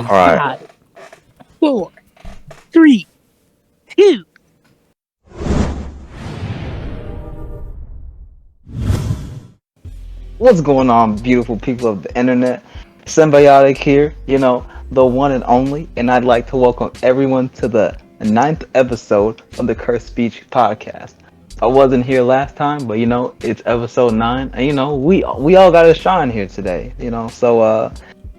All right. 5, 4, 3, 2. What's going on, beautiful people of the internet? Symbiotic here, the one and only, and I'd like to welcome everyone to the ninth episode of the Cursed Speech podcast. I wasn't here last time, but it's episode 9, and we all got to shine here today.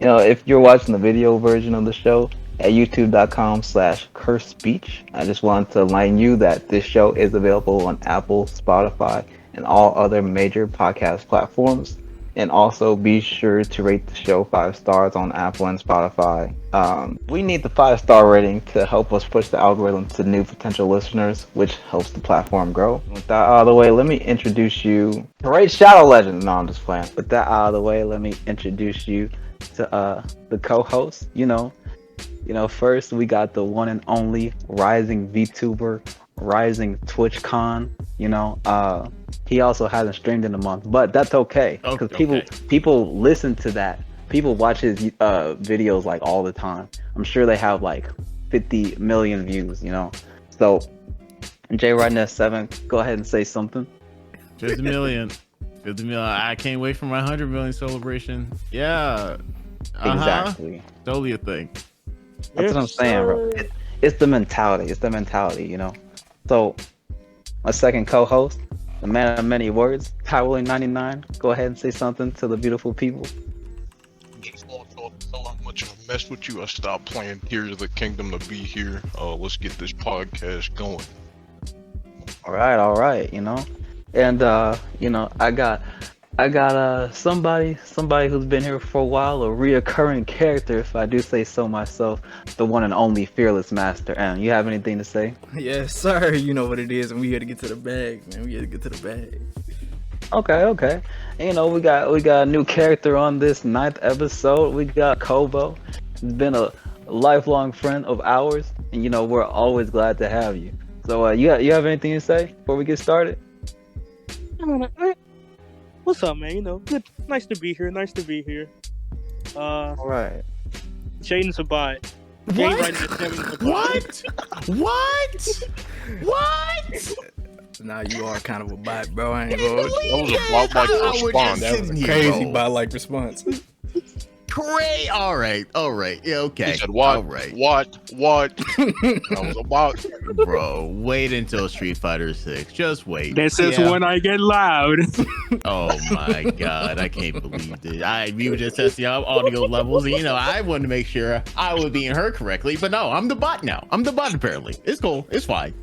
If you're watching the video version of the show at youtube.com/cursespeech, I just wanted to enlighten you that this show is available on Apple, Spotify, and all other major podcast platforms. And also be sure to rate the show 5 stars on Apple and Spotify. We need the 5-star rating to help us push the algorithm to new potential listeners, which helps the platform grow. With that out of the way, let me introduce you to Raid Shadow Legend. No, I'm just playing. With that out of the way, let me introduce you to the co-host. First we got the one and only rising VTuber, rising TwitchCon. He also hasn't streamed in a month, but that's okay because people listen to that. People watch his videos like all the time. I'm sure they have like 50 million views. So J Redness 7, go ahead and say something. 50 million. 50 million. I can't wait for my 100 million celebration. Yeah. Exactly. Totally a thing. That's what I'm saying, bro. It's the mentality. So my second co-host, the man of many words, Tywilling99, go ahead and say something to the beautiful people. Just want to tell how much I messed with you. I stopped playing Tears of the Kingdom to be here. Let's get this podcast going. All right. And I got somebody who's been here for a while, a reoccurring character, if I do say so myself, the one and only Fearless Master. And you have anything to say? Yes, sir. You know what it is, and we here to get to the bag, man. We here to get to the bag. Okay. And, we got a new character on this 9th episode. We got Kobo. He's been a lifelong friend of ours, and we're always glad to have you. So you have anything to say before we get started? What's up, man? Good. Nice to be here. All right. Jaden's a bot. What? Nah, you are kind of a bot, bro. I ain't gonna. That was a bot-like response. That was a crazy bot-like response. Great. All right. Yeah, okay. He said, what? All right. What? That was a bot. Bro, wait until Street Fighter 6. Just wait. This is when I get loud. Oh my god, I can't believe this. We were just testing out audio levels, and I wanted to make sure I was being heard correctly, but no, I'm the bot now. I'm the bot apparently. It's cool. It's fine.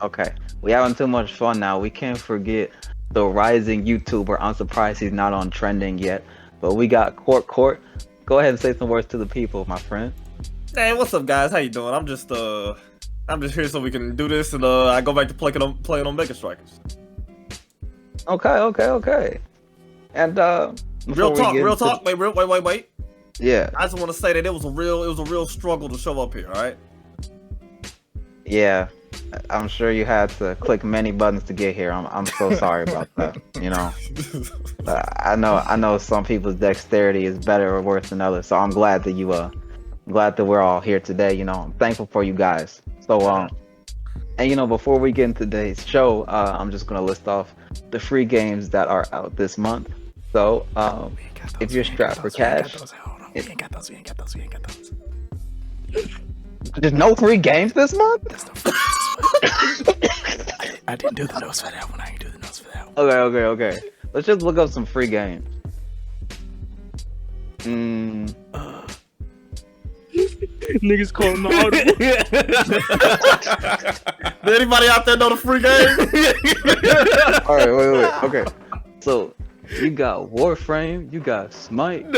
Okay. We having too much fun now. We can't forget the rising YouTuber. I'm surprised he's not on trending yet. But we got Court. Go ahead and say some words to the people, my friend. Hey, what's up, guys? How you doing? I'm just here so we can do this, and I go back to playing on Mega Strikers. Okay. And real talk. Wait. Yeah. I just want to say that it was a real struggle to show up here. All right. Yeah. I'm sure you had to click many buttons to get here. I'm so sorry about that. I know some people's dexterity is better or worse than others. So I'm glad that we're all here today. I'm thankful for you guys. So and before we get into today's show, I'm just gonna list off the free games that are out this month. So if you're strapped for cash, We ain't got those. there's no free games this month. That's no free I didn't do the notes for that one. I ain't do the notes for that one. Okay. Let's just look up some free games. Niggas calling the audible. Did anybody out there know the free game? All right, wait. Okay, so you got Warframe, you got Smite. I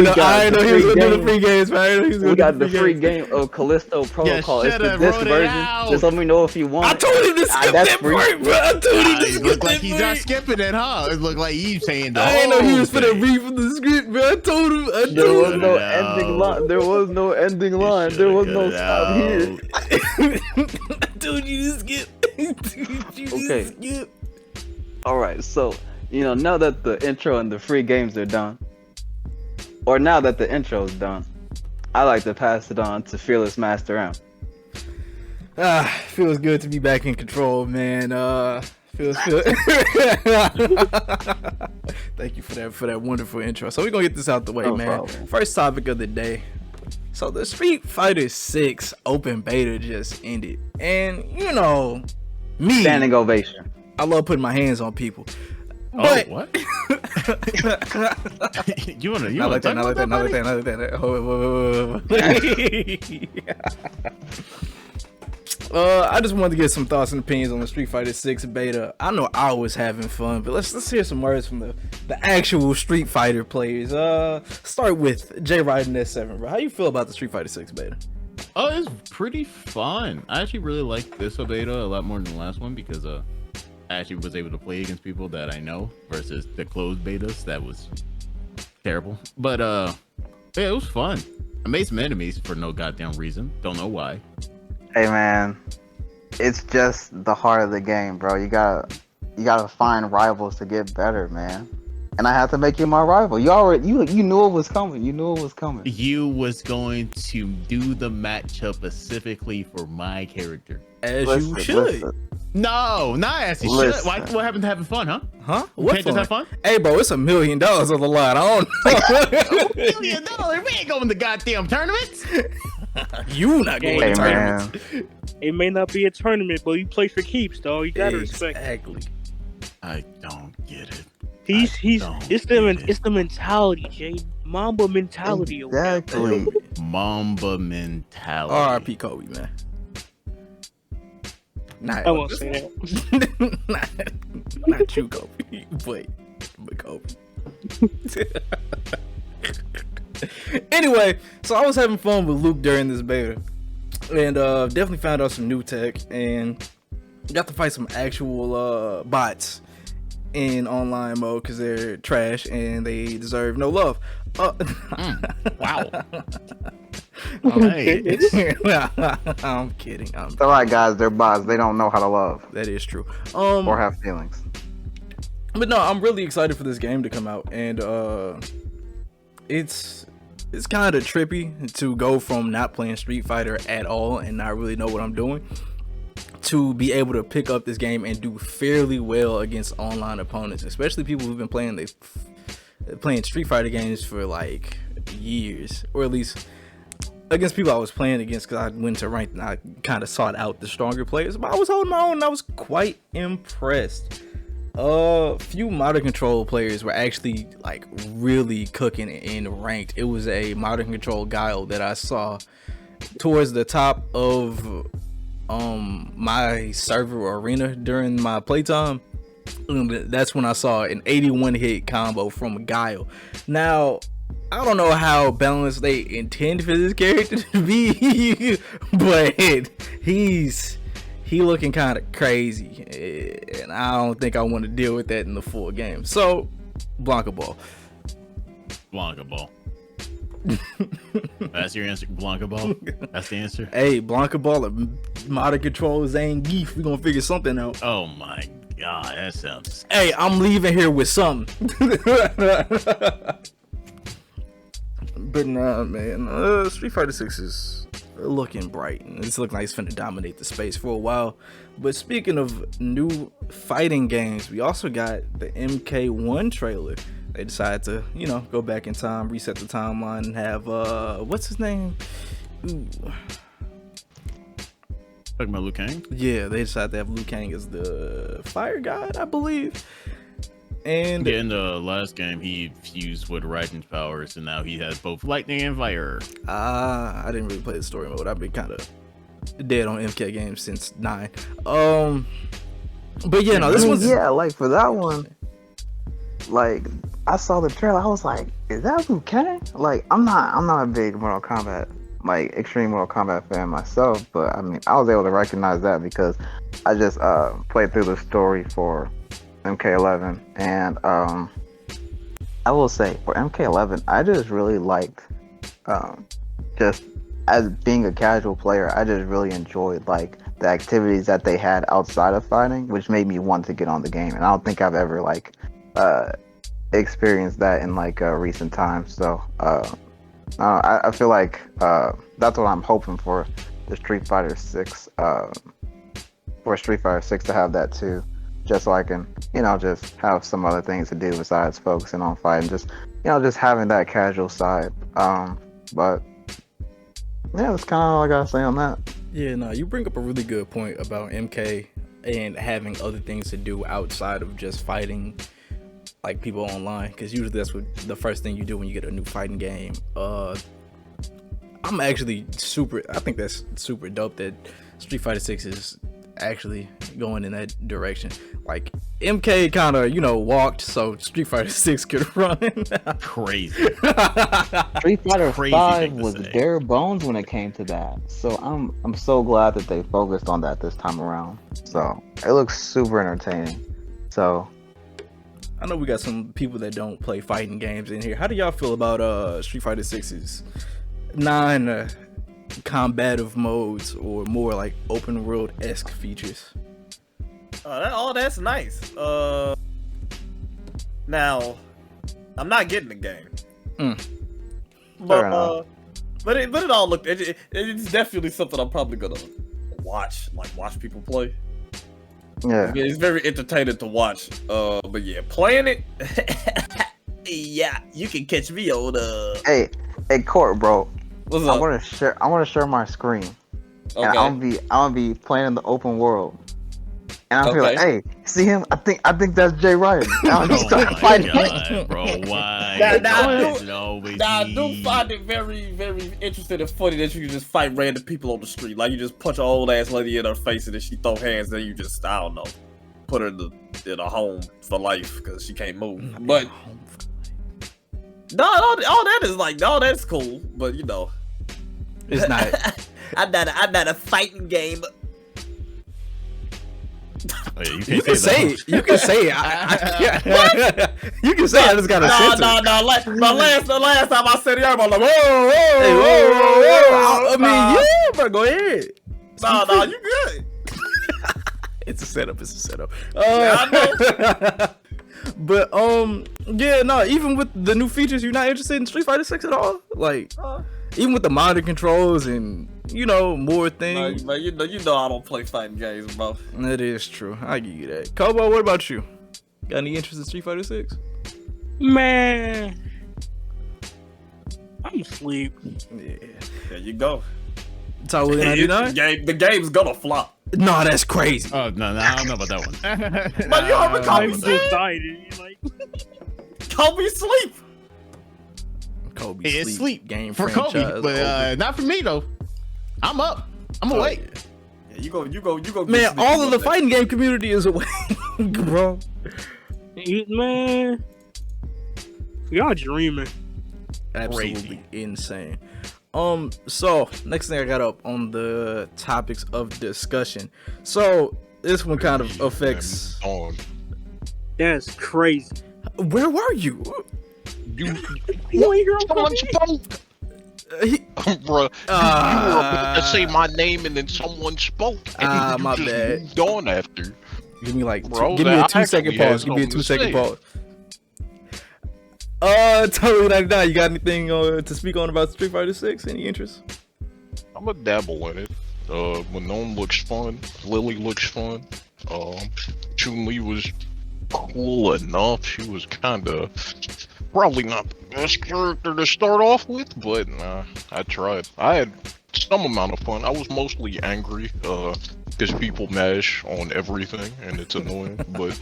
ain't know he was gonna do the free games, man. We got the free game of Callisto Protocol. It's the disc version. Just let me know if you want. I told him to skip that part, bro. I told him to It skip looked like that he's part. not skipping it, huh? It looked like he's saying the I ain't know he was whole finna thing. read from the script, bro. I told him. There was him. no ending line. There was no ending line. There was no stop here. I told you to skip. Okay. All right, so now that the intro and the free games are done, or now that the intro's done, I like to pass it on to Fearless Master M. Feels good to be back in control, man. Feels. Thank you for that wonderful intro. So we're gonna get this out the way, No man. problem. First topic of the day. So the Street Fighter 6 open beta just ended, and me, Standing ovation. I love putting my hands on people. Oh, But what? you wanna not like that, talk not like that, about not like that, not like that. I just wanted to get some thoughts and opinions on the Street Fighter 6 beta. I know I was having fun, but let's hear some words from the actual Street Fighter players. Start with J Riden S7, bro. How you feel about the Street Fighter 6 beta? Oh, it's pretty fun. I actually really like this beta a lot more than the last one because I actually was able to play against people that I know versus the closed betas. That was terrible. But yeah, it was fun. I made some enemies for no goddamn reason. Don't know why. Hey man, it's just the heart of the game, bro. You gotta find rivals to get better, man. And I have to make you my rival. You knew it was coming. You knew it was coming. You was going to do the matchup specifically for my character. As you should. No, not as you should. Listen. What happened to having fun, huh? Huh? You What can't just have fun? Hey, bro, it's $1 million on the line. I don't know. $1 million? We ain't going to goddamn tournaments. You not going Hey to man, tournaments. It may not be a tournament, but you play for keeps, dog. You gotta respect. Exactly. I don't get it. It's the mentality, Jay. Mamba mentality. exactly. Mamba mentality. R.I.P. Kobe, man. Not, I won't say that. not you, Kobe, but Kobe. Anyway, so I was having fun with Luke during this beta, and definitely found out some new tech, and got to fight some actual bots in online mode because they're trash and they deserve no love. Wow. Okay. I'm kidding. It's alright, guys. They're bots. They don't know how to love That is true. or have feelings. But no, I'm really excited for this game to come out, and it's kind of trippy to go from not playing Street Fighter at all and not really know what I'm doing to be able to pick up this game and do fairly well against online opponents, especially people who've been playing Street Fighter games for like years, or at least against people I was playing against, because I went to ranked and I kind of sought out the stronger players. But I was holding my own and I was quite impressed. Few modern control players were actually like really cooking in ranked. It was a modern control guile that I saw towards the top of my server or arena during my playtime. And that's when I saw an 81 hit combo from Guile. Now, I don't know how balanced they intend for this character to be, but he looking kind of crazy, and I don't think I want to deal with that in the full game. So, Blanca Ball. Blanca Ball. That's your answer, Blanca Ball? That's the answer? Hey, Blanca Ball, modern control Zangief. We gonna figure something out. Oh my god, that sounds... Hey, I'm leaving here with something. But nah, man. Street Fighter 6 is looking bright, and it's looking like it's finna dominate the space for a while. But speaking of new fighting games, we also got the MK1 trailer. They decided to, go back in time, reset the timeline, and have what's his name? Ooh. Talking about Liu Kang? Yeah, they decided to have Liu Kang as the fire god, I believe. And in the last game, he fused with Raiden's powers, and now he has both lightning and fire. I didn't really play the story mode. I've been kind of dead on MK games since 9. But yeah, no, this one's like for that one, like I saw the trailer, I was like, is that Liu Kang? Like I'm not a big Mortal Kombat, like extreme Mortal Kombat fan myself, but I mean I was able to recognize that because I just played through the story for MK11, and I will say for MK11 I just really liked just as being a casual player, I just really enjoyed like the activities that they had outside of fighting, which made me want to get on the game. And I don't think I've ever like experienced that in like recent times. So I feel like that's what I'm hoping for the Street Fighter 6 for Street Fighter 6 to have that too, just so I can just have some other things to do besides focusing on fighting, just just having that casual side. But yeah, that's kind of all I gotta say on that. Yeah, no, you bring up a really good point about MK and having other things to do outside of just fighting like people online, because usually that's what the first thing you do when you get a new fighting game. I'm actually I think that's super dope that Street Fighter 6 is actually going in that direction. Like MK kind of walked so Street Fighter 6 could run. Crazy. Street Fighter Crazy 5 thing to was say. bare bones when it came to that. So I'm so glad that they focused on that this time around. So it looks super entertaining. So I know we got some people that don't play fighting games in here. How do y'all feel about Street Fighter 6's non-combative modes, or more like open world-esque features? That's nice. Now, I'm not getting the game. Fair enough. But it all looked. It's definitely something I'm probably gonna watch people play. yeah. It's very entertaining to watch. But yeah, playing it. Yeah, you can catch me on Hey, Court, bro. What's I up? want to share my screen, and Okay. I'm gonna be playing in the open world. And I feel like, Okay. hey, see him? I think that's Jay Ryan. Now I'm just Oh gonna my fight him. god, bro! Why? I do find it very, very interesting and funny that you can just fight random people on the street. Like you just punch an old ass lady in her face and then she throw hands, and you just, I don't know, put her in a home for life because she can't move. But no, all that is like, no, that's cool. But It's not. I'm not a fighting game. Oh, yeah, You can say it. You can say it. You can say it. I just got a censor. No. The last time I said it, everybody was like, whoa. Hey, whoa. I mean, yeah, bro. Go ahead. No, you good. It's a setup. I know. But yeah, no. Even with the new features, you're not interested in Street Fighter 6 at all. Like, even with the modern controls and more things. Man, you know I don't play fighting games, bro. That is true. I give you that. Kobo, what about you? Got any interest in Street Fighter 6? Man, I'm asleep. Yeah. There you go. Talk with 99? The game's gonna flop. No, that's crazy. Oh no, I don't know about that one. But you heard what Kobe I'm said? decided. Like, Kobe sleep. Kobe It's sleep game for franchise. Kobe, but not for me though. I'm up. I'm awake. Yeah, you go. Man, all of the fighting game community is awake, bro. man, y'all dreaming. Absolutely insane. So next thing I got up on the topics of discussion. So this one kind of affects. That's crazy. Where were you? You ain't hear Someone spoke. Bro, you were about to say my name and then someone spoke. And you my just bad. moved on after. Give me like Bro, give me a I 2-second actually had pause. Give me a something to 2-second say. pause. Totally 99. You got anything to speak on about Street Fighter 6? Any interest? I'm a dabble in it. Manon looks fun. Lily looks fun. Chun-Li was cool enough. She was kinda probably not the best character to start off with, but I tried. I had some amount of fun. I was mostly angry, because people mash on everything and it's annoying, but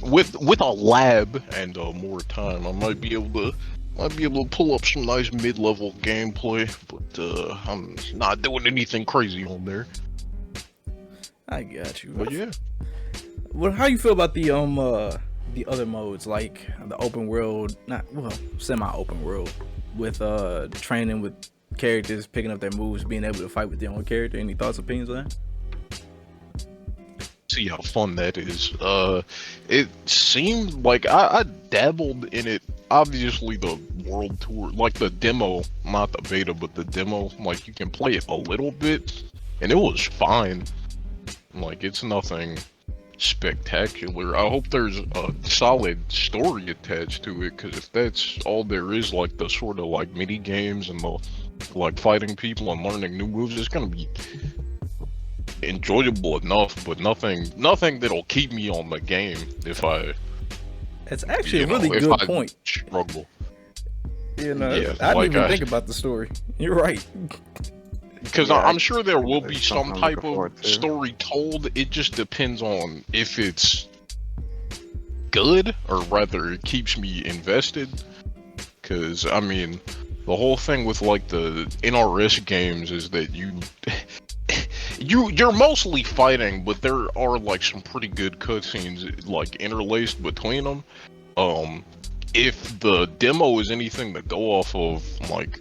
with a lab and more time, I might be able to pull up some nice mid-level gameplay, but I'm not doing anything crazy on there. I got you. But yeah, Well, how you feel about the other modes, like the open world, semi-open world, with training with characters, picking up their moves, being able to fight with their own character? Any thoughts, opinions on that? see how fun that is. It seemed like I dabbled in it. Obviously, the world tour, like the demo, not the beta, but the demo, like you can play it a little bit, and it was fine. Like it's nothing spectacular. I hope there's a solid story attached to it, because if that's all there is, like the sort of like mini games and the like fighting people and learning new moves, it's gonna be enjoyable enough, but nothing that'll keep me on the game if I. It's actually a you know, really if good I point. Struggle. You know, Yeah, I didn't like even think about the story. You're right. Because Yeah, I'm sure there will be it's some something I'm type looking of forward to. story told. It just depends on if it's good, or rather, it keeps me invested. Because I mean, the whole thing with like the NRS games is that you're mostly fighting, but there are like some pretty good cutscenes like interlaced between them. If the demo is anything to go off of, like,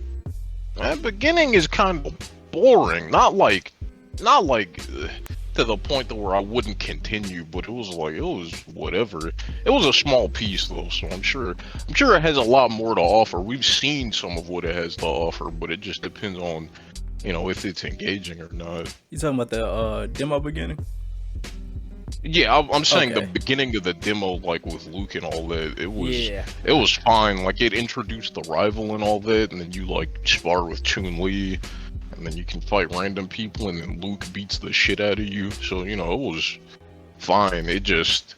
the beginning is kind of boring. Not like to the point to where I wouldn't continue, but it was whatever. It was a small piece though, so I'm sure it has a lot more to offer. We've seen some of what it has to offer, but it just depends on, if it's engaging or not. You talking about the demo beginning? Yeah, I'm saying Okay. the beginning of the demo, like with Luke and all that, it Yeah. was fine. Like, it introduced the rival and all that, and then you like spar with Chun-Li, and then you can fight random people, and then Luke beats the shit out of you. So it was fine. It just,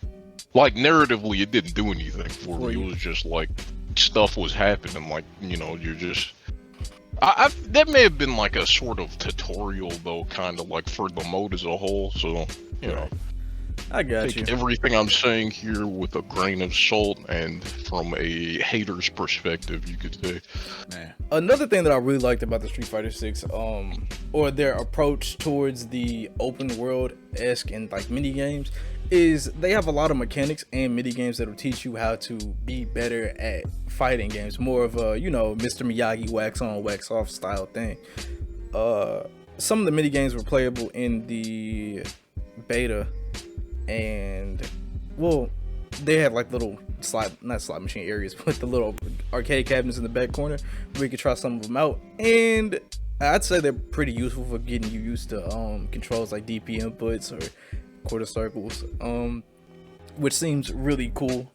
like, narratively, it didn't do anything for me. It was just like stuff was happening. Like, you're just. That may have been like a sort of tutorial though, kind of like for the mode as a whole. So I got take you. everything I'm saying here with a grain of salt, and from a hater's perspective, you could say. Man. Another thing that I really liked about the Street Fighter 6, or their approach towards the open world-esque and like mini games, is they have a lot of mechanics and mini games that'll teach you how to be better at fighting games. More of a, Mr. Miyagi wax on, wax off style thing. Some of the mini games were playable in the beta, and they had like little not slot machine areas, but the little arcade cabinets in the back corner where you could try some of them out, and I'd say they're pretty useful for getting you used to controls like DP inputs or quarter circles, which seems really cool.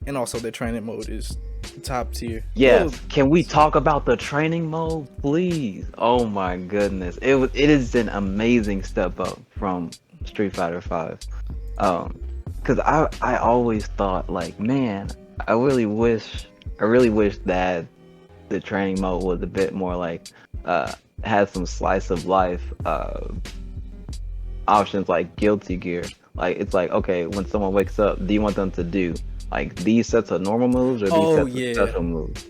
And also their training mode is top tier. Yes. Can we talk about the training mode, please? Oh my goodness, it is an amazing step up from Street Fighter 5. Because I always thought, like, man, I really wish that the training mode was a bit more like had some slice of life options like Guilty Gear. Like, it's like, okay, when someone wakes up, do you want them to do like these sets of normal moves or these sets of special moves?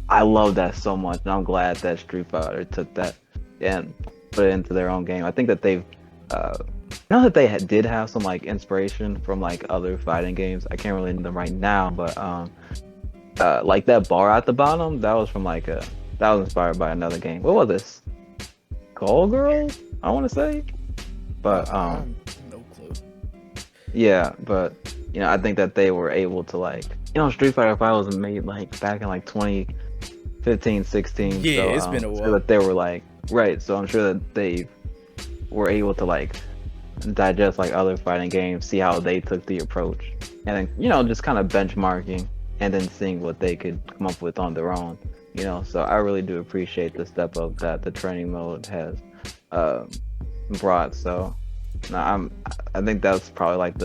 I love that so much, and I'm glad that Street Fighter took that and put it into their own game. I think that they've know that they did have some like inspiration from like other fighting games. I can't really name them right now, but like that bar at the bottom, that was from like that was inspired by another game. What was this? Call Girl, I want to say, but no clue. Yeah, but I think that they were able to like, Street Fighter 5 was made like back in like 2015, 16. Yeah, so, it's been a while. So that they were like, right. So I'm sure that they were able to like digest like other fighting games, see how they took the approach, and then just kind of benchmarking and then seeing what they could come up with on their own. So I really do appreciate the step up that the training mode has brought. So I think that's probably like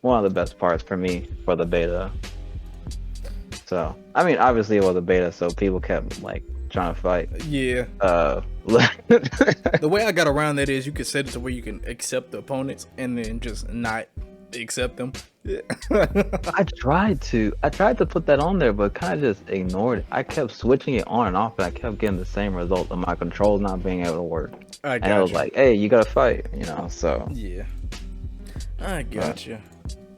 one of the best parts for me for the beta. So I mean, obviously it was a beta, so people kept like trying to fight. Yeah. The way I got around that is you could set it to where you can accept the opponents and then just not accept them. I tried to put that on there, but kind of just ignored it. I kept switching it on and off, and I kept getting the same result of my controls not being able to work. And I was like, hey, you gotta fight, so. Yeah. I gotcha.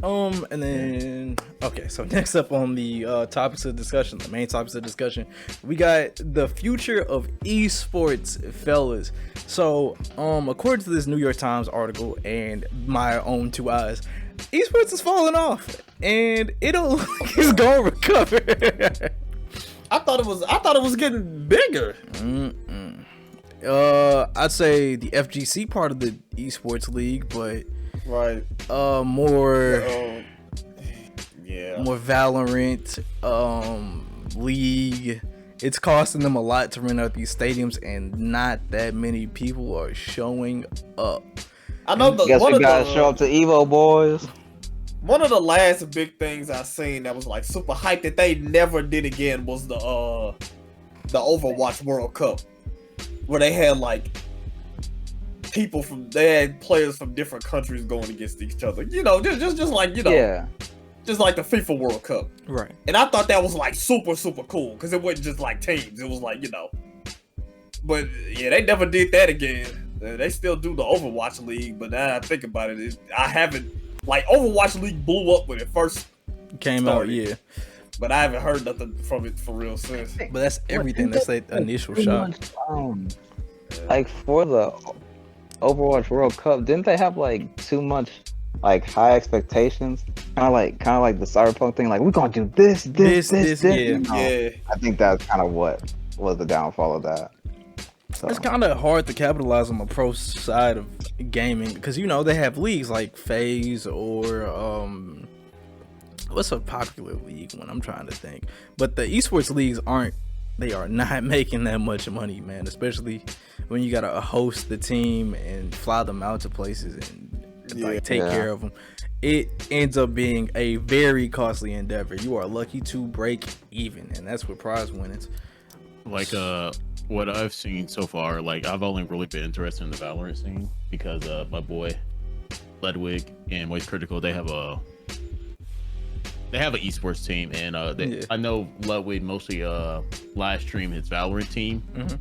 And then okay, so next up on the topics of discussion, the main topics of discussion, we got the future of esports, fellas. So according to this New York Times article and my own two eyes, esports is falling off and it'll it's gonna recover. I thought it was getting bigger. I'd say the FGC part of the esports league, but Right. More Yeah. more Valorant, League. It's costing them a lot to rent out these stadiums, and not that many people are showing up. I know Guess we gotta show up to Evo, boys. one of the last big things I seen that was like super hype that they never did again was the Overwatch World Cup, where they had like they had players from different countries going against each other. You know, just like Yeah. just like the FIFA World Cup. Right. And I thought that was like super cool because it wasn't just like teams. It was like but yeah, they never did that again. They still do the Overwatch League, but now I think about it, I haven't like Overwatch League blew up when it first Came started, out, yeah. but I haven't heard nothing from it for real since. But that's everything. That's the initial shot. Like for the Overwatch World Cup, didn't they have like too much like high expectations? Kind of like the Cyberpunk thing. Like we're gonna do this. Yeah. You know? Yeah. I think that's kind of what was the downfall of that. So. It's kind of hard to capitalize on the pro side of gaming because they have leagues like FaZe or what's a popular league one? I'm trying to think. But the esports leagues are not making that much money, man. Especially when you gotta host the team and fly them out to places and take care of them. It ends up being a very costly endeavor. You are lucky to break even, and that's with prize winnings. Like what I've seen so far, like I've only really been interested in the Valorant scene because my boy Ludwig and Moist Critical, they have an esports team, and I know Ludwig mostly live stream his Valorant team. Mm-hmm.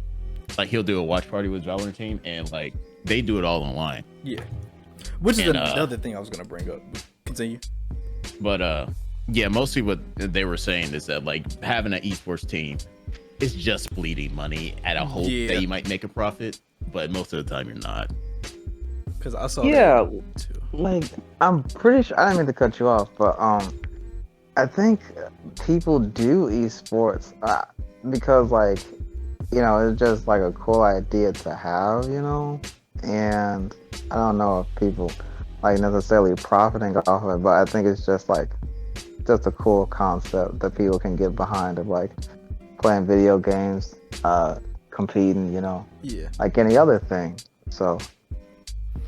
Like he'll do a watch party with Valorant team, and like they do it all online. Yeah, which is another thing I was gonna bring up. Continue. But yeah, mostly what they were saying is that like having an esports team is just bleeding money at a hope that you might make a profit, but most of the time you're not. Because I saw that too. Like I'm pretty sure I didn't mean to cut you off, but I think people do esports because like it's just like a cool idea to have, and I don't know if people like necessarily profiting off of it, but I think it's just a cool concept that people can get behind of like playing video games, competing, like any other thing. So,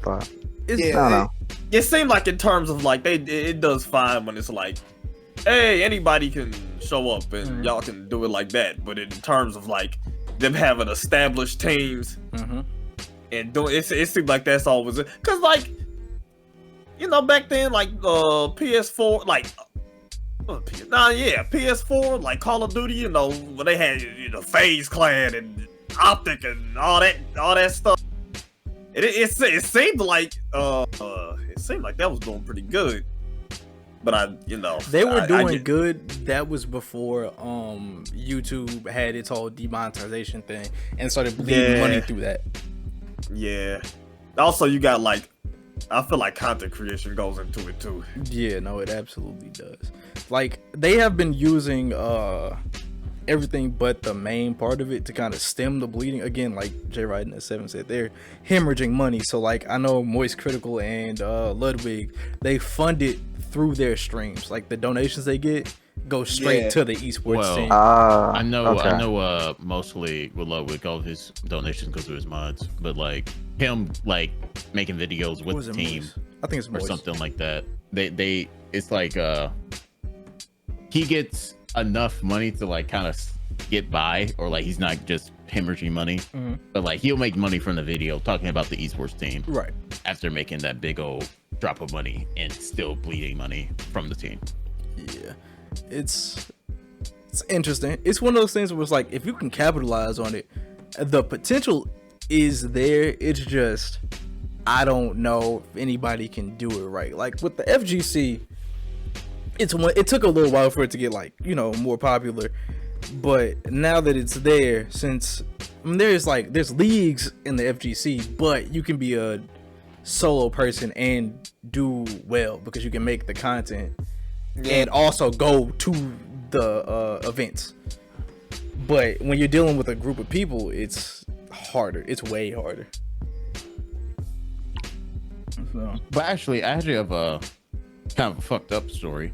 but I don't know. It seemed like in terms of like it does fine when it's like, hey, anybody can show up and y'all can do it like that. But in terms of like them having established teams and doing it seemed like that's always it. Cause like back then like PS4 like. PS4 like Call of Duty, when they had FaZe Clan and Optic and all that stuff. It seemed like that was doing pretty good, but they were doing good. That was before YouTube had its whole demonetization thing and started bleeding money through that. Yeah. Also, you got like. I feel like content creation goes into it too. Yeah, no, it absolutely does. Like they have been using everything but the main part of it to kind of stem the bleeding. Again, like J Ryden at 7 said, they're hemorrhaging money. So like I know Moist Critical and Ludwig, they fund it through their streams. Like the donations they get go straight to the esports team. I know mostly with Ludwig, all of his donations go through his mods, but like him like making videos with the team, I think it's or something like that. They it's like he gets enough money to like kind of get by, or like he's not just hemorrhaging money, but like he'll make money from the video talking about the esports team, right? After making that big old drop of money and still bleeding money from the team. Yeah, it's interesting. It's one of those things where it's like if you can capitalize on it, the potential is there. It's just I don't know if anybody can do it right. Like with the FGC, it took a little while for it to get like more popular, but now that it's there, since there's leagues in the FGC, but you can be a solo person and do well because you can make the content and also go to the events. But when you're dealing with a group of people, it's harder. It's way harder. So. But actually, I actually have a kind of a fucked up story.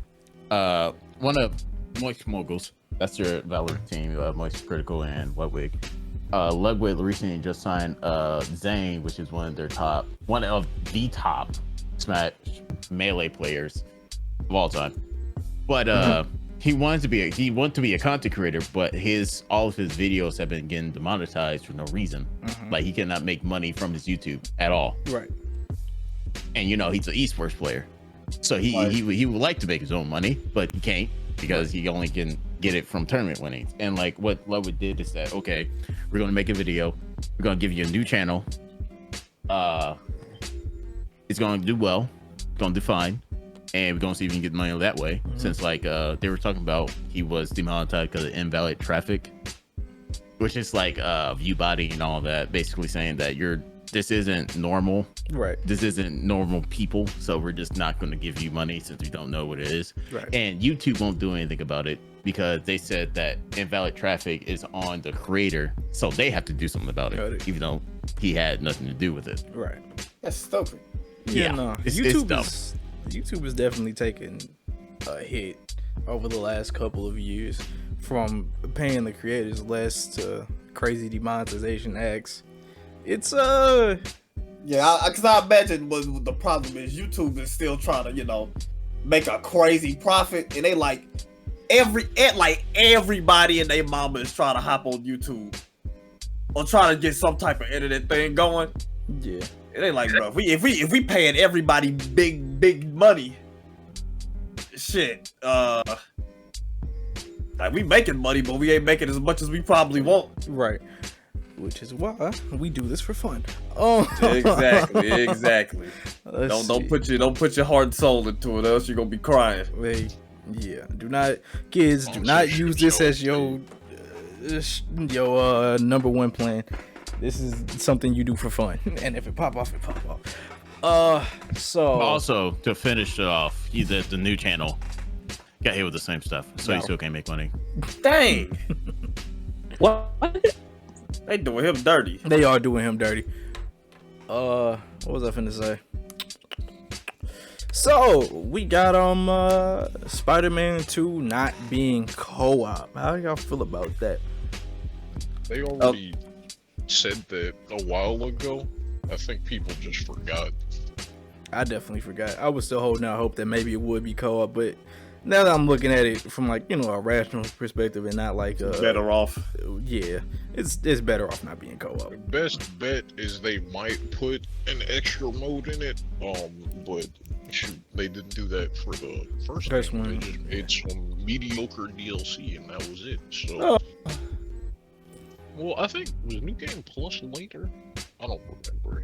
One of Moist Moguls, that's your Valor team, Moist Critical and Ludwig. Ludwig recently just signed Zane, which is one of the top Smash Melee players of all time. But he wanted to be a content creator, but all of his videos have been getting demonetized for no reason. Like he cannot make money from his YouTube at all. Right. And he's an esports player, so he would like to make his own money, but he can't because he only can get it from tournament winnings. And like what Ludwig did is that, okay, we're gonna make a video, we're gonna give you a new channel, it's gonna do well, it's gonna do fine, and we're gonna see if we can get money that way. Since like they were talking about he was demonetized because of invalid traffic, which is like view body and all that, basically saying that this isn't normal. Right. This isn't normal people, so we're just not going to give you money since we don't know what it is. Right. And YouTube won't do anything about it because they said that invalid traffic is on the creator, so they have to do something about it, even though he had nothing to do with it. Right. That's stupid. Yeah, No. it's dumb. YouTube is definitely taking a hit over the last couple of years, from paying the creators less to crazy demonetization acts. It's Yeah, because I imagine what the problem is. YouTube is still trying to, make a crazy profit, and they like everybody and their mama is trying to hop on YouTube or trying to get some type of internet thing going. Yeah. It ain't like, bro, if we paying everybody big money, shit, like we making money, but we ain't making as much as we probably want. Right. Which is why we do this for fun. Exactly. Don't put your heart and soul into it, else you're gonna be crying. Yeah. Do not use this as your number one plan. This is something you do for fun, and if it pop off, it pop off. So Also, to finish it off, he's at the new channel. Got hit with the same stuff, so he still can't make money. Dang. What? They doing him dirty. They are doing him dirty. What was I finna say? So we got Spider-Man 2 not being co-op. How do y'all feel about that? They already said that a while ago. I think people just forgot. I definitely forgot. I was still holding out hope that maybe it would be co-op, but now that I'm looking at it from like, a rational perspective and not like better off. Yeah, it's better off not being co-op. The best bet is they might put an extra mode in it. But shoot, they didn't do that for the first game. one. They just made some mediocre DLC and that was it. So well, I think was New Game Plus later? I don't remember.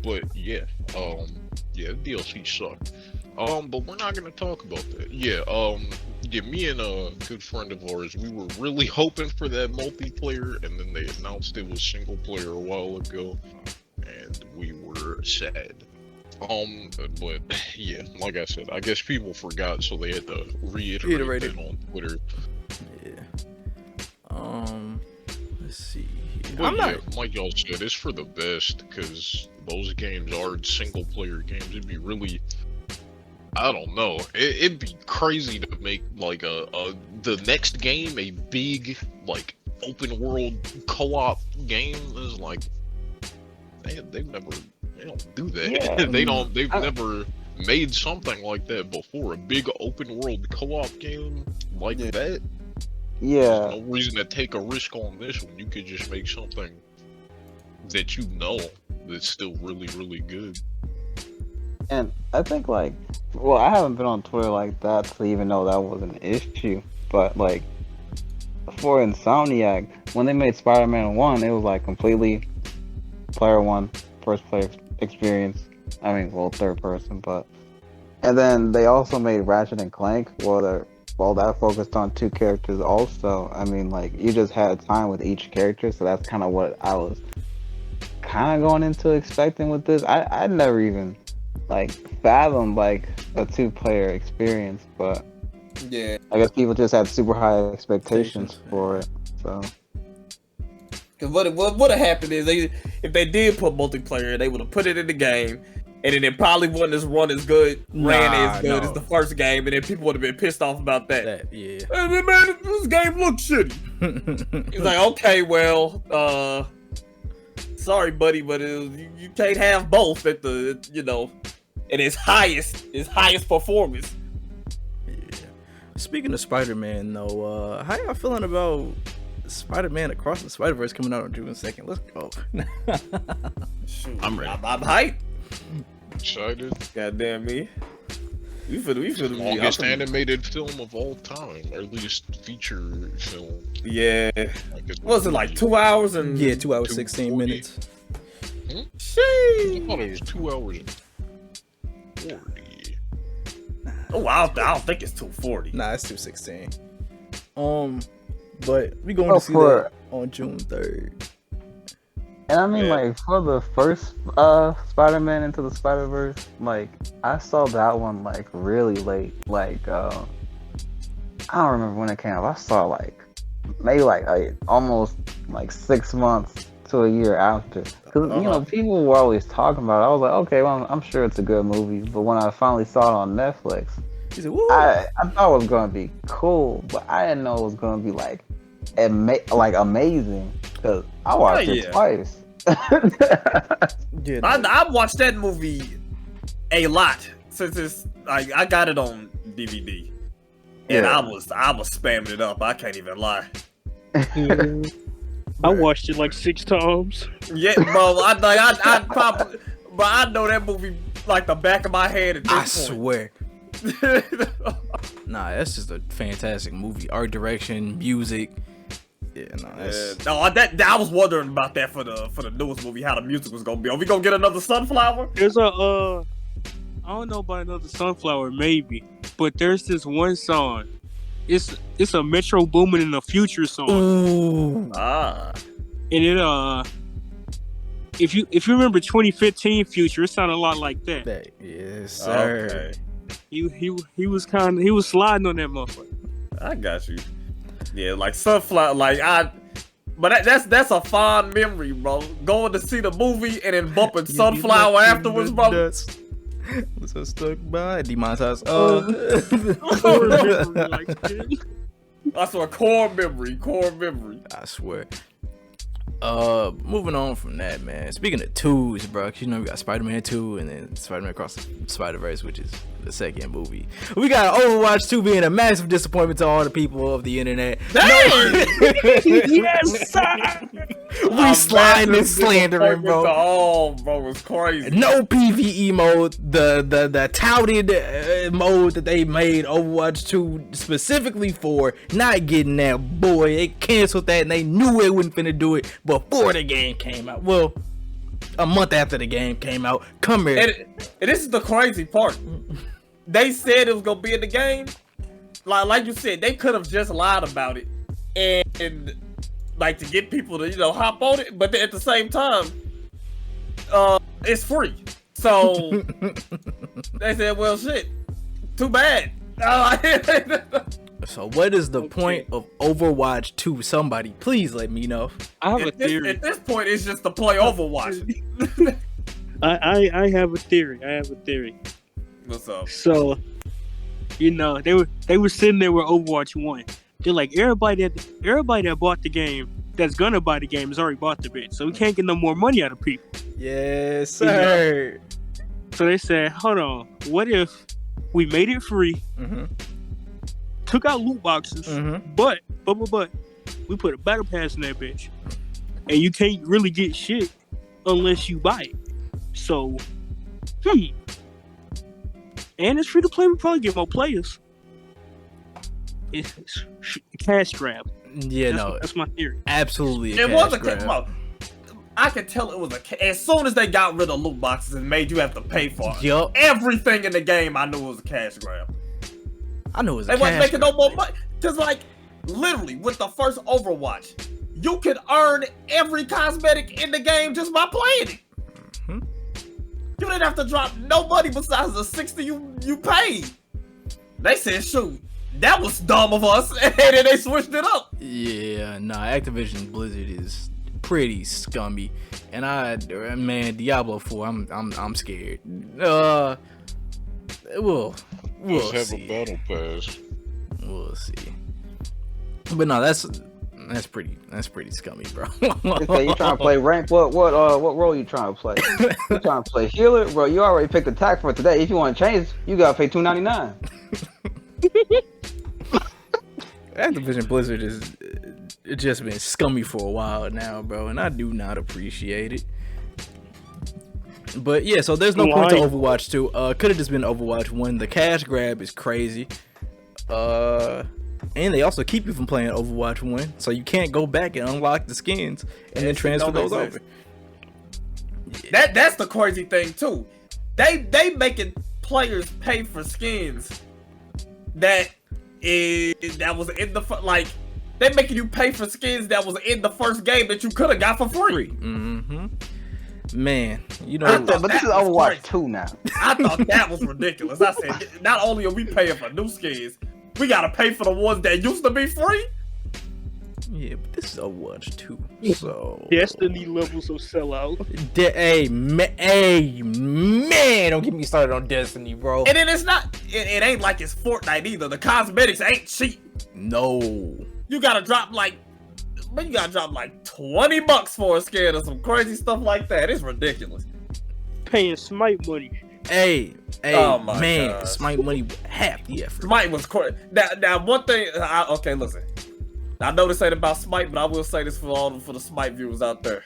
But yeah, the DLC sucked. But we're not gonna talk about that. Yeah, me and a good friend of ours, we were really hoping for that multiplayer, and then they announced it was single player a while ago, and we were sad. But yeah, like I said, I guess people forgot, so they had to reiterate it on Twitter. Yeah. Let's see. But like y'all said, it's for the best, because those games are single player games. It'd be really, I don't know, it'd be crazy to make like the next game a big like open world co-op game. Is like they don't do that. Yeah, they've never made something like that before. A big open world co-op game like that. Yeah. There's no reason to take a risk on this when you could just make something that that's still really, really good. And I think I haven't been on Twitter like that to even know that was an issue. But like for Insomniac, when they made Spider-Man 1, it was like completely player one, first player experience. I mean, well, third person, but and then they also made Ratchet and Clank, that focused on two characters also. I mean, like, you just had time with each character, so that's kind of what I was kind of going into expecting with this. I'd never even, fathomed, a two-player experience, but yeah, I guess people just had super high expectations for it, so. Because what would have happened is if they did put multiplayer, they would have put it in the game, and then it probably wouldn't as ran as good no. as the first game, and then people would have been pissed off about that. Yeah. And then, man, this game looks shitty. He's like, okay, well, sorry, buddy, but you can't have both at the, at its highest performance. Yeah. Speaking of Spider-Man, though, how y'all feeling about Spider-Man Across the Spider-Verse coming out on June 2nd? Let's go. Shoot, I'm ready. I'm hyped. Excited. Goddamn me. We finna be Longest animated film of all time, or at least feature film. Yeah. Like What was it, like 2 hours and? Yeah, 2 hours 16 minutes. I Sheesh. thought it was 2 hours and 40. Oh, I don't think it's 240. Nah, it's 216. But we going to see that on June 3rd. And I mean, Yeah. like, for the first Spider-Man Into the Spider-Verse, like, I saw that one, like, really late. Like, I don't remember when it came out. I saw, like, maybe, like almost, like, 6 months to a year after. Because, people were always talking about it. I was like, okay, well, I'm sure it's a good movie. But when I finally saw it on Netflix, I thought it was going to be cool. But I didn't know it was going to be, like amazing. Because I watched it twice. Yeah, I watched that movie a lot since it's like I got it on DVD, and I was spamming it up. I can't even lie. I watched it like 6 times. Yeah, bro. I probably, but I know that movie like the back of my head at this I point. swear. Nah, that's just a fantastic movie. Art direction, music. Yeah, no, that's... I was wondering about that for the newest movie, how the music was gonna be. Are we gonna get another Sunflower? There's I don't know about another Sunflower, maybe, but there's this one song. It's a Metro Boomin in the Future song. Ooh. Ah. And it if you remember 2015 Future, it sounded a lot like that. Yes, sir. Okay. He was sliding on that motherfucker. I got you. Yeah, like Sunflower, but that's a fond memory, bro. Going to see the movie and then bumping Sunflower afterwards, bro. Was so stuck by demonetized. That's a core memory. I swear. Moving on from that, man. Speaking of twos, bro, 'cause we got Spider-Man 2 and then Spider-Man Across the Spider-Verse, which is the second movie. We got Overwatch 2 being a massive disappointment to all the people of the internet. Yes, sir. We sliding and slandering, bro. Oh, bro, it's crazy. No PvE mode. The touted mode that they made Overwatch 2 specifically for, not getting that. Boy, they canceled that and they knew they wasn't finna do it before the game came out. Well, a month after the game came out. Come here. And this is the crazy part. They said it was gonna be in the game. Like you said, they could have just lied about it and like to get people to hop on it, but at the same time, it's free. So they said, well, shit, too bad. So what is the point of Overwatch 2? Somebody, please let me know. I have a theory. At this point, it's just to play Overwatch. I have a theory. What's up? So, they were sitting there with Overwatch 1. They're like, everybody that bought the game, that's gonna buy the game, has already bought the bitch. So we can't get no more money out of people. Yes, sir. So they said, hold on, what if we made it free, took out loot boxes, but we put a battle pass in that bitch, and you can't really get shit unless you buy it. So, and it's free to play. We probably get more players. It's a cash grab. Yeah, That's my theory. Absolutely. It was a cash grab. I could tell it was as soon as they got rid of loot boxes and made you have to pay for it. Everything in the game, I knew it was a cash grab. I knew it was a cash grab. They wasn't making no more money. money. Cause like, literally, with the first Overwatch, you could earn every cosmetic in the game just by playing it. You didn't have to drop no money besides the 60 you paid. They said, shoot, that was dumb of us, and then they switched it up. Yeah, nah, Activision Blizzard is pretty scummy. And man, Diablo 4, I'm scared. We'll Just have see. a battle pass. We'll see. But no, that's pretty scummy, bro. Okay, you trying to play rank? What role you trying to play? You trying to play healer, bro? You already picked attack for today. If you want to change, you gotta pay $2.99. Activision Blizzard is just been scummy for a while now, bro, and I do not appreciate it. But yeah, so there's no point to Overwatch 2. Could have just been Overwatch 1. The cash grab is crazy. And they also keep you from playing Overwatch 1, so you can't go back and unlock the skins and then transfer those over. That's the crazy thing too. They making players pay for skins that was in the like they making you pay for skins that was in the first game that you could have got for free. Mm-hmm. Man, you know, but this is Overwatch 2 now. I thought that was ridiculous. I said, not only are we paying for new skins, we gotta pay for the ones that used to be free. Yeah, but this is Overwatch 2, so Destiny levels of sellout. Hey man, don't get me started on Destiny, bro. And then it's not. It ain't like it's Fortnite either. The cosmetics ain't cheap. No, you gotta drop like $20 for a skin or some crazy stuff like that. It's ridiculous. Paying Smite money. Hey, oh my man, gosh. Smite money half the effort. Smite was crazy. Now one thing. Okay, listen. I know this ain't about Smite, but I will say this for the Smite viewers out there.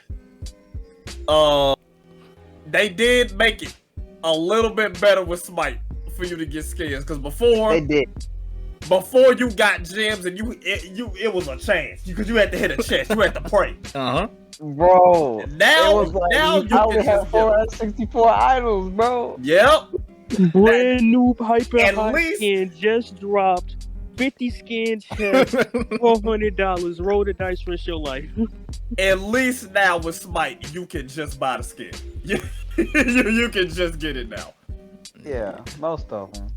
They did make it a little bit better with Smite for you to get skins, because before They did. Before you got gems and it was a chance because you had to hit a chest, you had to pray. Bro. Now, it was like now you only have 464 idols, bro. Yep. Brand new hyper At hot least- skin just dropped. 50 skins, chest, $400. Roll the dice, risk your life. At least now with Smite, you can just buy the skin. You can just get it now. Yeah, most of them.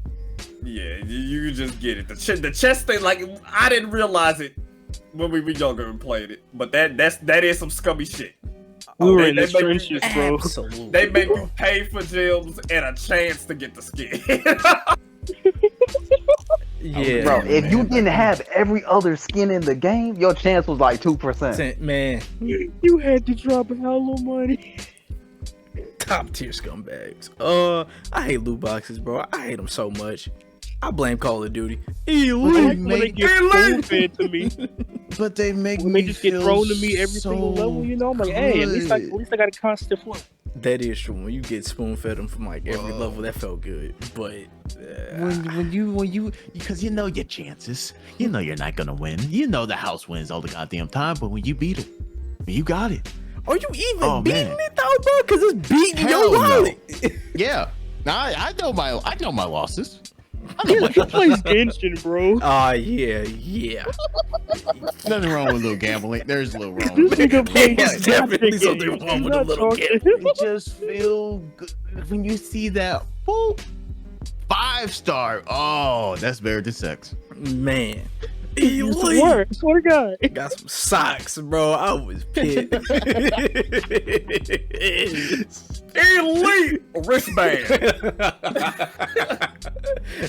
Yeah, you can just get it. The chest thing, like, I didn't realize it when we were younger and played it, but that is some scummy shit. We were in the they make trenches, bro. Absolutely. They make you pay for gems and a chance to get the skin. Yeah, Bro, if you didn't have every other skin in the game, your chance was like 2%. man, You had to drop hella money. top tier scumbags. I hate loot boxes, bro. I hate them so much. I blame Call of Duty. When they get spoon fed to me, But they make when me they just get feel thrown to me every so single level, you know, I'm like, hey, at least I got a constant flow. That is true. When you get spoon fed them from like every level, that felt good. But when you because you know your chances, you know you're not gonna win. You know the house wins all the goddamn time, but when you beat it, when you got it, are you even Oh, beating man. it though, bro? Because it's beating Hell your no. wallet. yeah. I know my losses. I know He plays Genshin, bro. Yeah. nothing wrong with a little gambling. There's a little wrong. This With it. nigga plays There's definitely Genshin. something He's wrong with a not little talking. You just feel good when you see that. Whoop, 5-star. Oh, that's better than sex. Man. It used to work. I swear to God. Got some socks, bro. I was pissed. Elite wristband.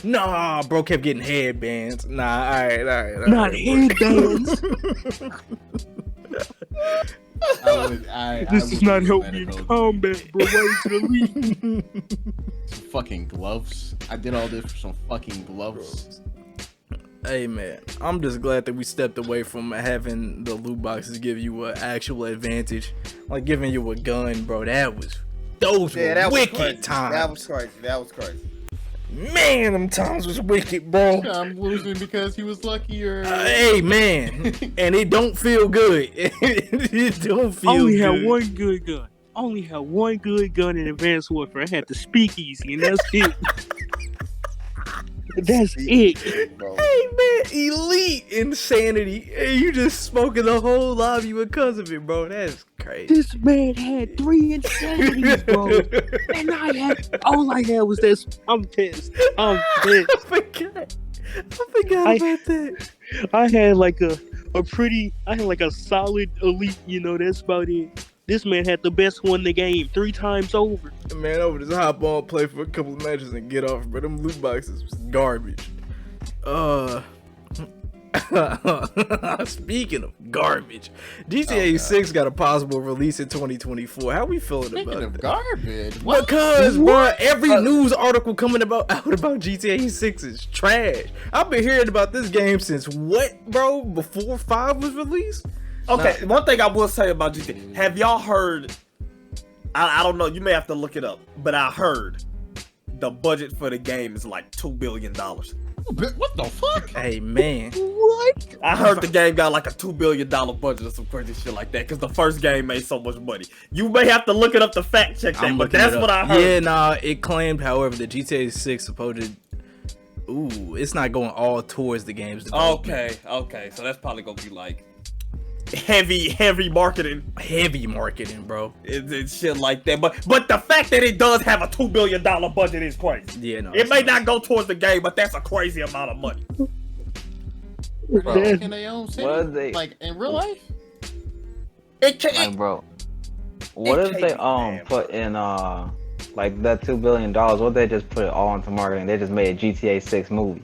Nah, bro kept getting headbands. Nah, all right. Not headbands. This is not helping me in combat, bro. Why is it elite? Some fucking gloves. I did all this for some fucking gloves. Hey man, I'm just glad that we stepped away from having the loot boxes give you an actual advantage, like giving you a gun, bro. Those were wicked times. That was crazy. Man, them times was wicked, bro. I'm losing because he was luckier. Hey man, and it don't feel good. It don't feel Only good. had one good gun. Only had one good gun in Advanced Warfare. I had the speakeasy, and that's it. That's it. Bro. Hey man, elite insanity. Hey, you just smoking the whole lobby because of it, bro. That's crazy. This man had 3 insanities, bro. And all I had was this. I'm pissed. I forgot about that. I had like a I had like a solid elite, that's about it. This man had the best one in the game 3 times over. Man, I would just hop on, play for a couple of matches, and get off. But them loot boxes was garbage. Speaking of garbage, GTA 6 got a possible release in 2024. How we feeling about it? Garbage. Because, bro, every news article coming out about GTA 6 is trash. I've been hearing about this game since what, bro? Before 5 was released? Okay, one thing I will say about GTA, have y'all heard, I don't know, you may have to look it up, but I heard the budget for the game is like $2 billion. What the fuck? Hey, man. What? I heard the game got like a $2 billion budget or some crazy shit like that, because the first game made so much money. You may have to look it up to fact check that, but that's what I heard. Yeah, nah, it claimed, however, the GTA 6 supposed, it's not going all towards the game's development. Okay, so that's probably gonna be like heavy marketing. Heavy marketing, bro. It's shit like that. But the fact that it does have a $2 billion budget is crazy. Yeah, no. It may not go towards the game, but that's a crazy amount of money. Bro, in their own city? What are they- Like in real life? It can. Like, bro, what if they put in like that $2 billion? What if they just put it all into marketing? They just made a GTA 6 movie,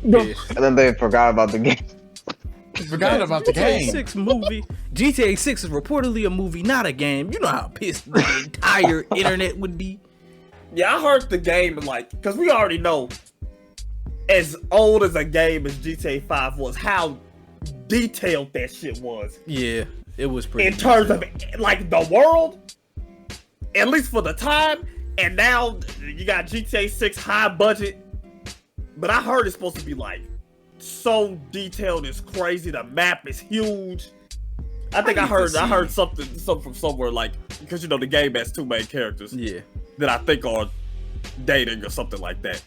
Yeah. and then they forgot about the game. Forgot about the GTA game. 6 movie. GTA 6 is reportedly a movie, not a game. You know how pissed the entire internet would be. Yeah, I heard the game like, because we already know, as old as a game as GTA 5 was, how detailed that shit was. Yeah, it was pretty. In terms of like the world, at least for the time, and now you got GTA 6 high budget, but I heard it's supposed to be like so detailed, it's crazy. The map is huge. I think I heard something from somewhere, like, because the game has 2 main characters. Yeah. That I think are dating or something like that.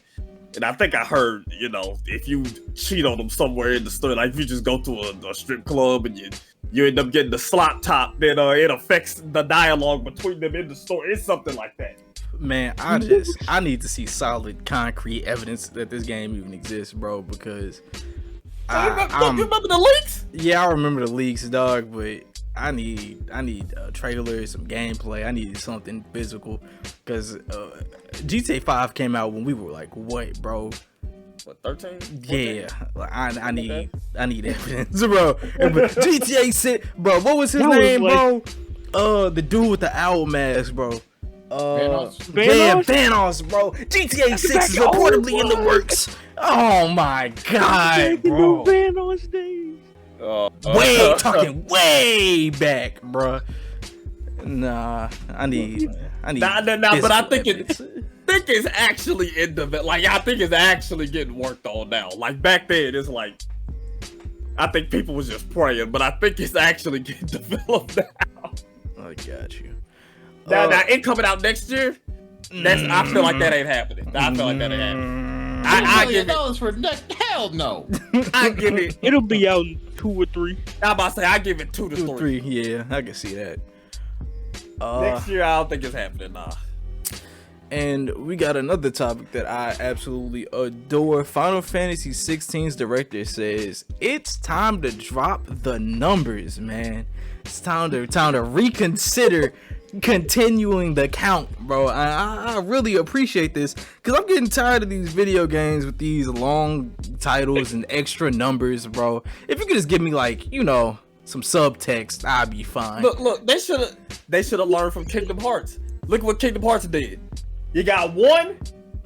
And I think I heard, if you cheat on them somewhere in the story, like if you just go to a strip club and you end up getting the slot top, then it affects the dialogue between them in the story. It's something like that. Man, I need to see solid, concrete evidence that this game even exists, bro, because You remember the leaks? Yeah, I remember the leaks, dog, but I need a trailer, some gameplay. I need something physical, because GTA 5 came out when we were like, what, bro? What, 13? Yeah, I need evidence, bro. But GTA 6, bro, what was his name, bro? The dude with the owl mask, bro. Thanos, bro. GTA 6 is reportedly in the works. Oh my god, bro. Thanos days. Talking way back, bro. Nah, I need. But I think it's actually in the like. I think it's actually getting worked on now. Like back then, it's like I think people was just praying, but I think it's actually getting developed now. I got you. Now it coming out next year. I feel like that ain't happening. I feel like that ain't happening. I give $1 for hell no. I give it. It'll be out in 2 or 3. I'm about to say I give it 2 to 3. Yeah, I can see that. Next year, I don't think it's happening. Nah. And we got another topic that I absolutely adore. Final Fantasy 16's director says it's time to drop the numbers, man. It's time to reconsider continuing the count, bro. I really appreciate this, because I'm getting tired of these video games with these long titles and extra numbers, bro. If you could just give me, like, some subtext, I'd be fine. Look, they should have learned from Kingdom Hearts. Look what Kingdom Hearts did. You got 1,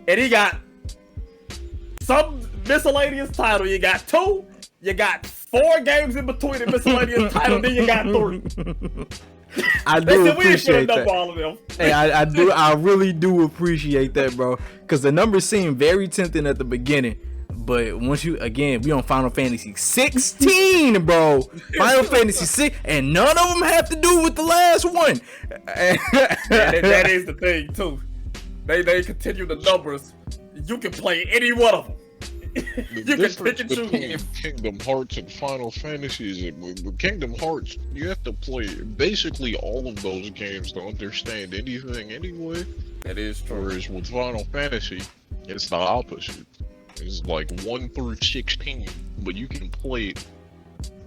and you got some miscellaneous title. You got 2, you got 4 games in between the miscellaneous title, then you got 3. I do appreciate that. All of them. Hey, I really do appreciate that, bro. Because the numbers seem very tempting at the beginning, but once we on Final Fantasy 16, bro. Final Fantasy 6, and none of them have to do with the last one. that is the thing too. They continue the numbers. You can play any one of them. You can pick and choose. Kingdom Hearts and Final Fantasy is with Kingdom Hearts, you have to play basically all of those games to understand anything anyway. That is true. Whereas with Final Fantasy, it's the opposite. It's like 1 through 16, but you can play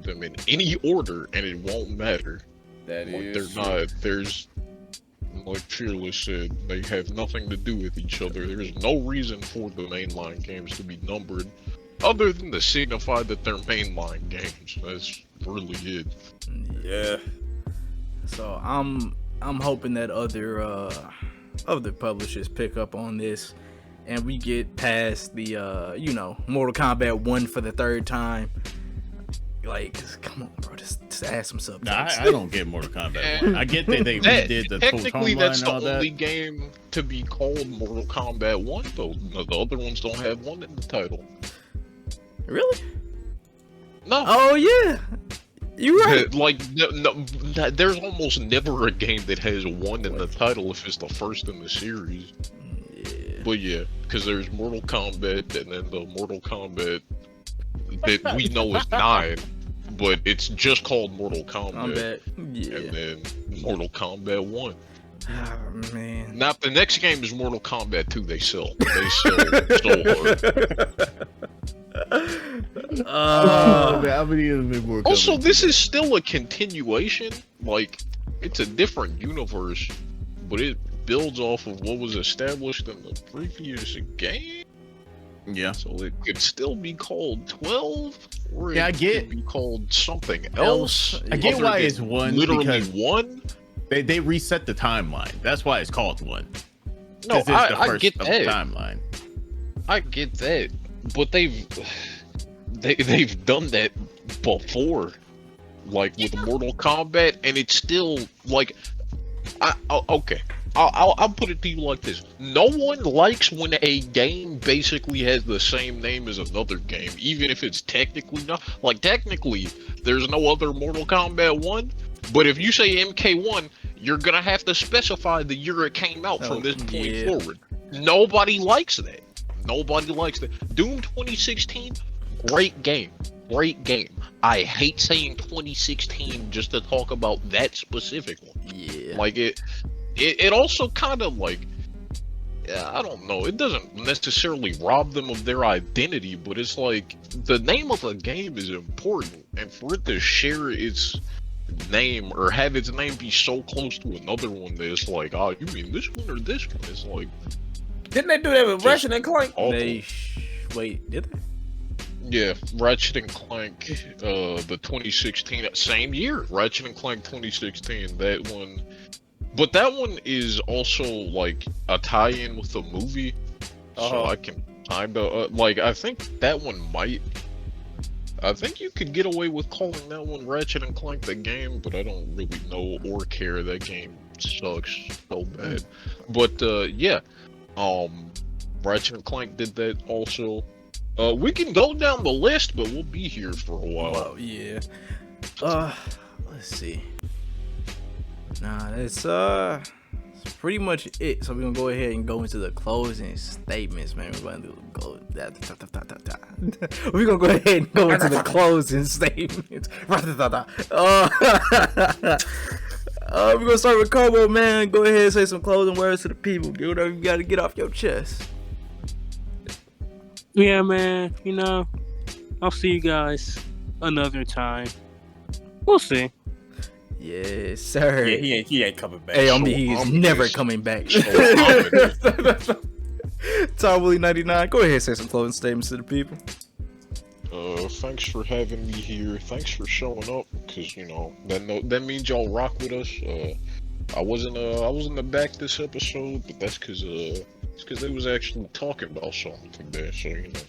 them in any order, and it won't matter. That Like, is they're not. There's, like Fearless said, they have nothing to do with each other. There's no reason for the mainline games to be numbered, other than to signify that they're mainline games. That's really it. Yeah. So I'm hoping that other publishers pick up on this, and we get past the Mortal Kombat 1 for the third time. Like, come on, bro, just add some subtext. Nah, I don't get Mortal Kombat 1. I get that they redid the full Technically, timeline that's and the all that. only game to be called Mortal Kombat 1, though. No, the other ones don't have 1 in the title. Really? No. Oh yeah, you right. Like, there's almost never a game that has 1 in the title if it's the first in the series. Yeah. But yeah, because there's Mortal Kombat, and then the Mortal Kombat that we know is 9, but it's just called Mortal Kombat. Yeah. And then Mortal Kombat 1. Oh man. Now, if the next game is Mortal Kombat 2, they sell. They sell so hard. Man, I'm gonna need a bit more. Also, this is still a continuation. Like, it's a different universe, but it builds off of what was established in the previous game. Yeah. So it could still be called 12, or Yeah, I get- could be called something else. I get other why than it's 1 literally because 1. they reset the timeline. That's why it's called 1. No, 'Cause it's the I first get of that. the timeline. I get that, but they've done that before, like with Mortal Kombat, and it's still like, okay. I'll put it to you like this: no one likes when a game basically has the same name as another game, even if it's technically not. Like, technically, there's no other Mortal Kombat 1, but if you say MK1, you're gonna have to specify the year it came out from this point forward. Nobody likes that. Nobody likes that. Doom 2016, great game. Great game. I hate saying 2016 just to talk about that specific one. Yeah. Like, it also kind of, like, I don't know, it doesn't necessarily rob them of their identity, but it's like, the name of a game is important, and for it to share its name, or have its name be so close to another one that it's like, oh, you mean this one or this one? It's like... Didn't they do that with Ratchet and Clank? Wait, did they? Yeah, Ratchet and Clank, the 2016, same year, Ratchet and Clank 2016, that one. But that one is also, like, a tie-in with the movie, so I can kinda, like, I think that one might, I think you could get away with calling that one Ratchet and Clank the game, but I don't really know or care. That game sucks so bad. But, yeah, Ratchet and Clank did that also. We can go down the list, but we'll be here for a while. Oh yeah. Let's see. Nah, that's pretty much it. So we're gonna go ahead and go into the closing statements, man. We're gonna We're gonna go ahead and go into the closing statements. We're gonna start with Kobo, man. Go ahead and say some closing words to the people. Get whatever you gotta get off your chest. Yeah, man. You know, I'll see you guys another time. We'll see. Yes, sir. Yeah, he ain't coming back. Hey, he's never coming back. Tom-Willie99, go ahead and say some closing statements to the people. Thanks for having me here. Thanks for showing up, because, you know, that means y'all rock with us. I wasn't the back this episode, but that's because they was actually talking about something there, so, you know,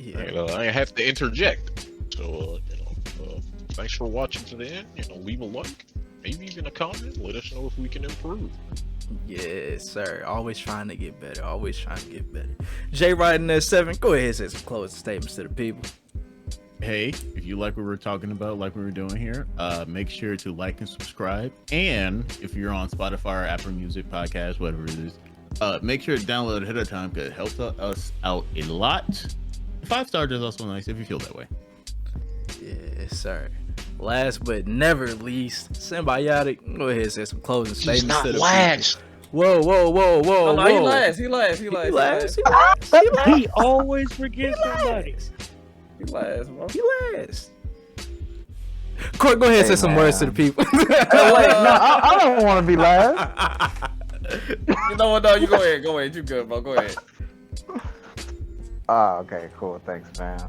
Yeah. I have to interject. So, you know, thanks for watching to the end. You know, leave a like, maybe even a comment. Let us know if we can improve. Yes, sir. Always trying to get better. J Riding at 7, go ahead and say some closing statements to the people. Hey, if you like what we're talking about, like we were doing here, make sure to like and subscribe. And if you're on Spotify or Apple Music, Podcast, whatever it is, make sure to download it ahead of time because it helps us out a lot. 5 stars is also nice if you feel that way. Yes, sir. Last but never least, Symbiotic, go ahead and say some closing statements to the last. people. Whoa. Oh, no, he last. He He always forgets somebody. He last, bro. He last. Court, go ahead and Hey, say some words to the man. people. Wait, no, I don't want to be last. You know what? No, you go ahead. Go ahead. You good, bro? Go ahead. Okay, cool. Thanks, man.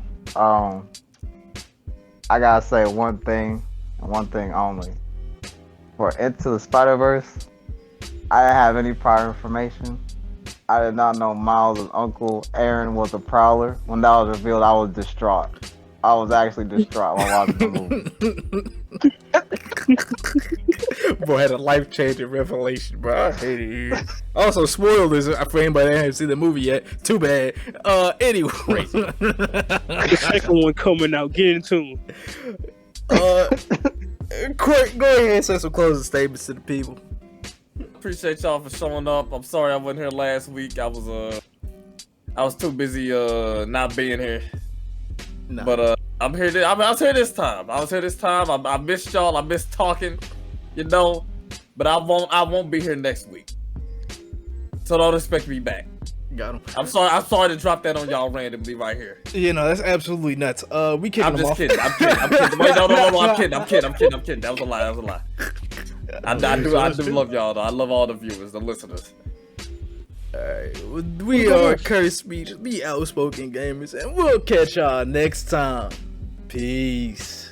I gotta say one thing and one thing only. For Into the Spider-Verse, I didn't have any prior information. I did not know Miles' uncle Aaron was a Prowler. When that was revealed, I was distraught. I was actually distraught while watching the movie. Bro had a life-changing revelation, bro. I hate it here. Also, spoilers for anybody that hasn't seen the movie yet. Too bad. Anyway. The second one coming out. Get into it. Court, go ahead and say some closing statements to the people. Appreciate y'all for showing up. I'm sorry I wasn't here last week. I was too busy not being here. Nah. But I'm here. I was here this time. I missed y'all. I missed talking. You know. But I won't be here next week. So don't expect me back. Got him. I'm sorry to drop that on y'all randomly right here. You know, that's absolutely nuts. We kicking I'm them just off. kidding. I'm kidding. Wait, no. I'm kidding. That was a lie. I do love y'all though. I love all the viewers, the listeners. Alright, we are Curse Speech, the Outspoken Gamers, and we'll catch y'all next time. Peace.